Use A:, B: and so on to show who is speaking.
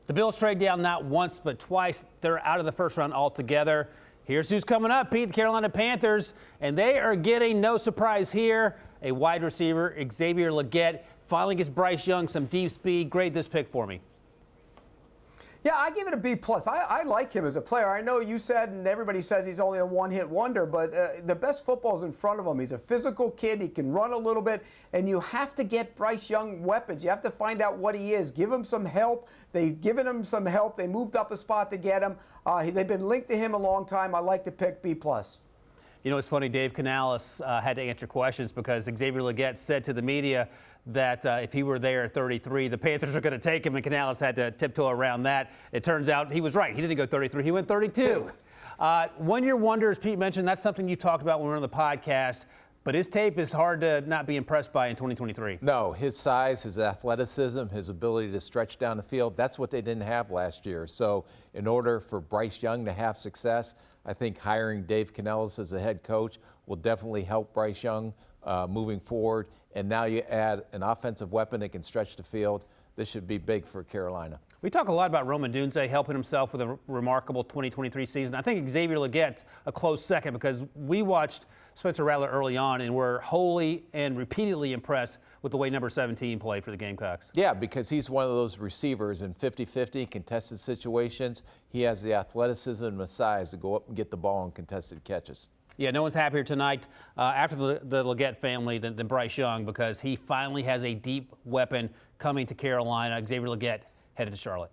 A: The Bills trade down not once but twice. They're out of the first round altogether. Here's who's coming up, Pete, the Carolina Panthers, and they are getting, no surprise here, a wide receiver, Xavier Legette, finally gets Bryce Young some deep speed. Grade this pick for me.
B: Yeah, I give it a B+. I like him as a player. I know you said, and everybody says he's only a one-hit wonder, but the best football's in front of him. He's a physical kid. He can run a little bit, and you have to get Bryce Young weapons. You have to find out what he is. Give him some help. They've given him some help. They moved up a spot to get him. They've been linked to him a long time. I like to pick B+.
A: You know, it's funny, Dave Canales had to answer questions because Xavier Legette said to the media that if he were there at 33, the Panthers are going to take him, and Canales had to tiptoe around that. It turns out he was right. He didn't go 33. He went 32. One-year wonder, as Pete mentioned, that's something you talked about when we were on the podcast, but his tape is hard to not be impressed by in 2023.
C: No, his size, his athleticism, his ability to stretch down the field, that's what they didn't have last year. So in order for Bryce Young to have success, I think hiring Dave Canales as a head coach will definitely help Bryce Young moving forward. And now you add an offensive weapon that can stretch the field. This should be big for Carolina.
A: We talk a lot about Roman Dunze helping himself with a remarkable 2023 season. I think Xavier Legette's a close second because we watched Spencer Rattler early on and were wholly and repeatedly impressed with the way number 17 played for the Gamecocks.
C: Yeah, because he's one of those receivers in 50-50 contested situations. He has the athleticism and the size to go up and get the ball in contested catches.
A: Yeah, no one's happier tonight after the Legette family than Bryce Young because he finally has a deep weapon coming to Carolina. Xavier Legette headed to Charlotte.